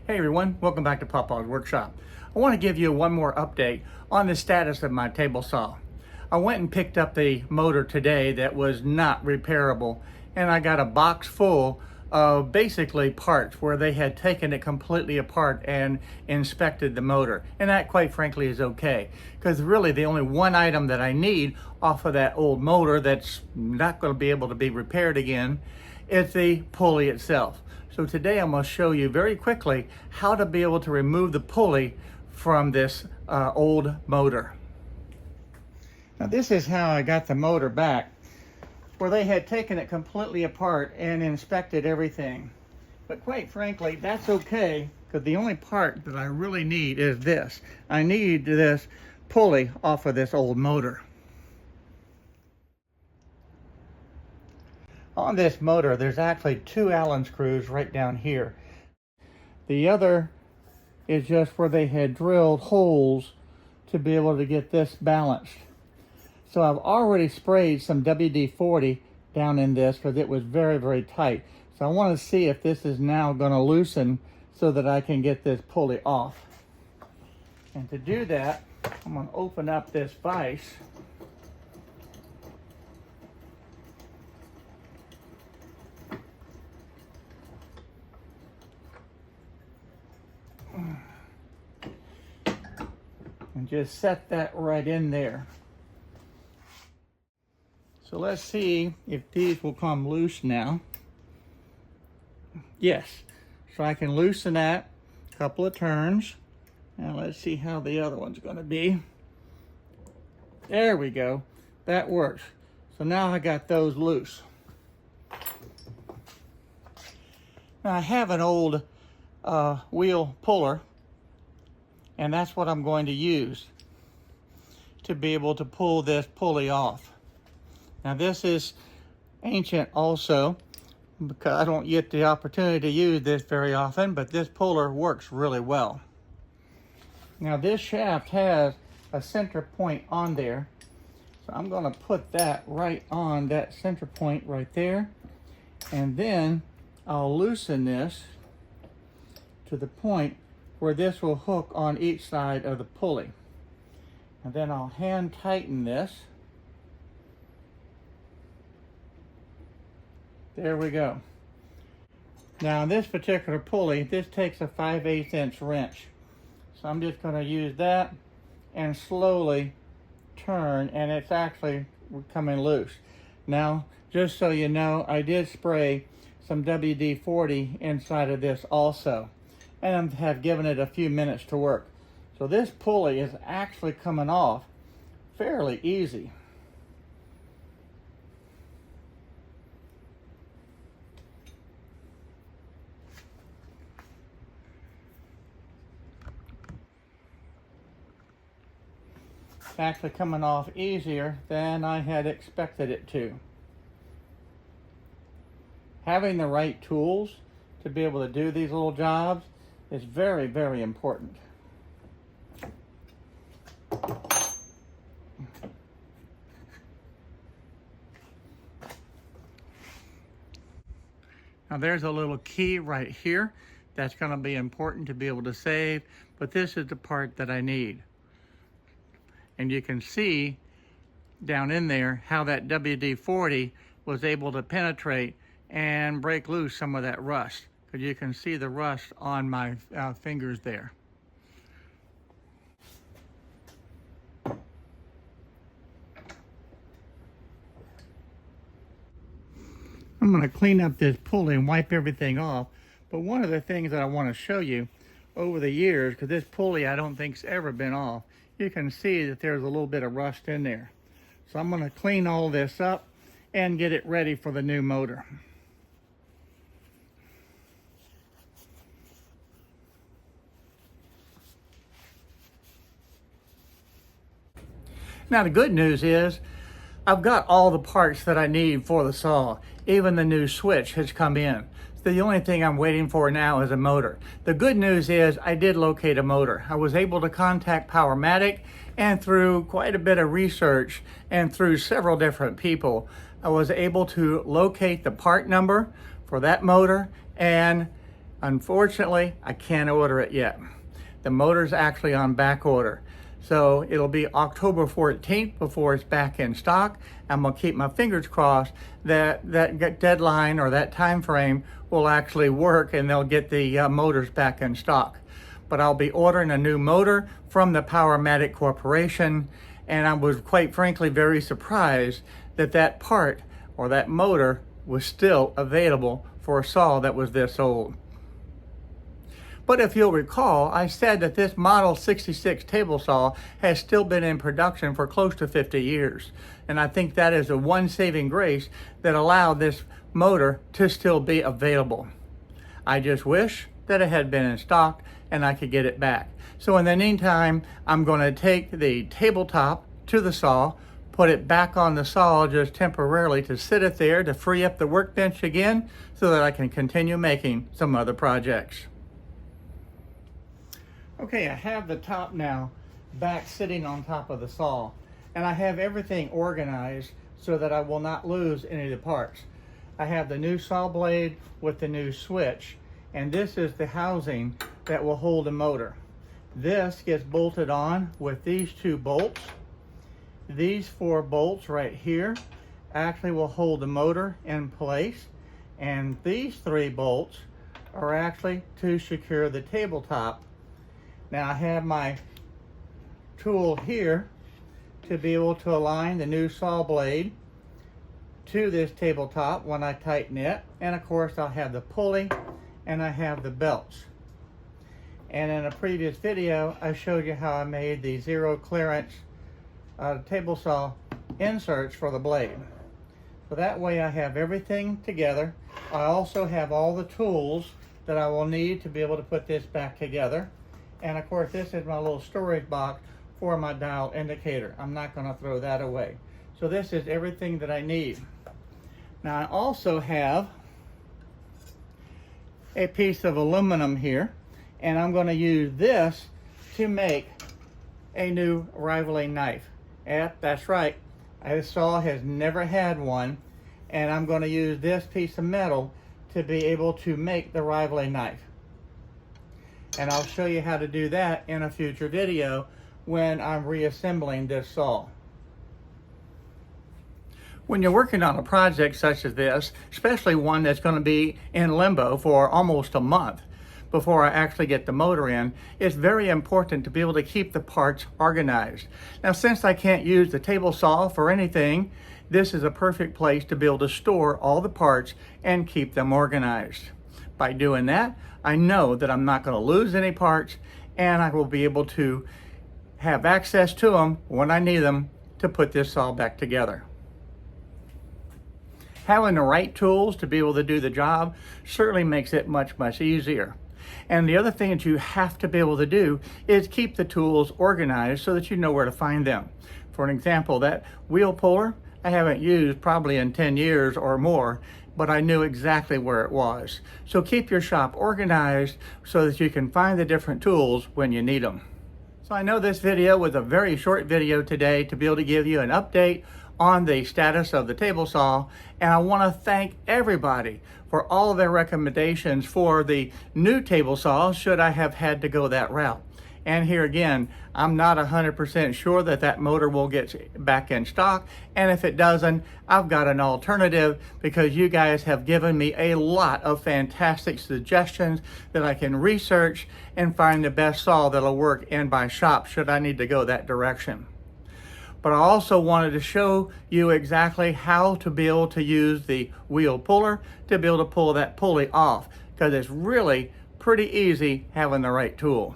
Hey everyone, welcome back to Papa's Workshop. I want to give you one more update on the status of my table saw. I went and picked up the motor today that was not repairable, and I got a box full of basically parts where they had taken it completely apart and inspected the motor. And that, quite frankly, is okay, because really the only one item that I need off of that old motor that's not going to be able to be repaired again is the pulley itself. So today I'm going to show you very quickly how to be able to remove the pulley from this old motor. Now this is how I got the motor back, where they had taken it completely apart and inspected everything. But quite frankly, that's okay, because the only part that I really need is this. I need this pulley off of this old motor. On this motor, there's actually two Allen screws right down here. The other is just where they had drilled holes to be able to get this balanced. So I've already sprayed some WD-40 down in this because it was very, very tight. So I want to see if this is now going to loosen so that I can get this pulley off. And to do that, I'm going to open up this vise. And just set that right in there. So let's see if these will come loose now. Yes, so I can loosen that a couple of turns. Now let's see how the other one's going to be. There we go, that works. So now I got those loose. Now I have an old wheel puller, and that's what I'm going to use to be able to pull this pulley off. Now this is ancient also, because I don't get the opportunity to use this very often, but this puller works really well. Now this shaft has a center point on there, so I'm going to put that right on that center point right there, and then I'll loosen this to the point where this will hook on each side of the pulley. And then I'll hand tighten this. There we go. Now this particular pulley, this takes a 5/8 inch wrench. So I'm just going to use that and slowly turn, and it's actually coming loose. Now, just so you know, I did spray some WD-40 inside of this also, and have given it a few minutes to work. So this pulley is actually coming off fairly easy. It's actually coming off easier than I had expected it to. Having the right tools to be able to do these little jobs is very, very important. Now there's a little key right here that's going to be important to be able to save, but this is the part that I need. And you can see down in there how that WD-40 was able to penetrate and break loose some of that rust. Because you can see the rust on my fingers there. I'm going to clean up this pulley and wipe everything off. But one of the things that I want to show you over the years, because this pulley I don't think's ever been off, you can see that there's a little bit of rust in there. So I'm going to clean all this up and get it ready for the new motor. Now the good news is I've got all the parts that I need for the saw. Even the new switch has come in. So the only thing I'm waiting for now is a motor. The good news is I did locate a motor. I was able to contact Powermatic, and through quite a bit of research and through several different people, I was able to locate the part number for that motor and Unfortunately, I can't order it yet. The motor's actually on back order. So it'll be October 14th before it's back in stock. I'm gonna keep my fingers crossed that that deadline or that time frame will actually work and they'll get the motors back in stock. But I'll be ordering a new motor from the Powermatic Corporation, and I was quite frankly very surprised that that part or that motor was still available for a saw that was this old. But if you'll recall, I said that this Model 66 table saw has still been in production for close to 50 years. And I think that is the one saving grace that allowed this motor to still be available. I just wish that it had been in stock and I could get it back. So in the meantime, I'm going to take the tabletop to the saw, put it back on the saw just temporarily to sit it there to free up the workbench again so that I can continue making some other projects. Okay, I have the top now back sitting on top of the saw, and I have everything organized so that I will not lose any of the parts. I have the new saw blade with the new switch, and this is the housing that will hold the motor. This gets bolted on with these two bolts. These 4 bolts right here actually will hold the motor in place, and these 3 bolts are actually to secure the tabletop. Now I have my tool here to be able to align the new saw blade to this tabletop when I tighten it. And of course I'll have the pulley and I have the belts. And in a previous video I showed you how I made the 0 clearance table saw inserts for the blade. So that way I have everything together. I also have all the tools that I will need to be able to put this back together. And of course, this is my little storage box for my dial indicator. I'm not going to throw that away. So this is everything that I need. Now I also have a piece of aluminum here, and I'm going to use this to make a new rivaling knife. Yep, that's right. This saw has never had one, and I'm going to use this piece of metal to be able to make the rivaling knife. And I'll show you how to do that in a future video when I'm reassembling this saw. When you're working on a project such as this, especially one that's going to be in limbo for almost a month before I actually get the motor in, it's very important to be able to keep the parts organized. Now, since I can't use the table saw for anything, this is a perfect place to be able to store all the parts and keep them organized. By doing that, I know that I'm not going to lose any parts, and I will be able to have access to them when I need them to put this saw back together. Having the right tools to be able to do the job certainly makes it much, much easier. And the other thing that you have to be able to do is keep the tools organized so that you know where to find them. For an example, that wheel puller I haven't used probably in 10 years or more, but I knew exactly where it was. So keep your shop organized so that you can find the different tools when you need them. So I know this video was a very short video today to be able to give you an update on the status of the table saw, and I want to thank everybody for all of their recommendations for the new table saw should I have had to go that route. And here again, I'm not 100% sure that that motor will get back in stock. And if it doesn't, I've got an alternative because you guys have given me a lot of fantastic suggestions that I can research and find the best saw that'll work in my shop should I need to go that direction. But I also wanted to show you exactly how to be able to use the wheel puller to be able to pull that pulley off, because it's really pretty easy having the right tool.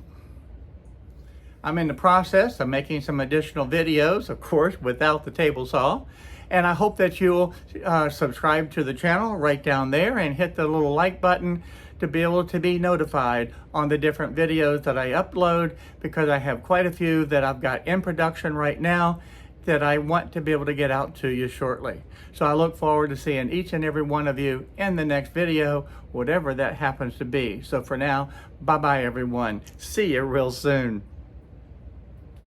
I'm in the process of making some additional videos, of course, without the table saw. And I hope that you'll subscribe to the channel right down there and hit the little like button to be able to be notified on the different videos that I upload, because I have quite a few that I've got in production right now that I want to be able to get out to you shortly. So I look forward to seeing each and every one of you in the next video, whatever that happens to be. So for now, bye-bye everyone. See you real soon.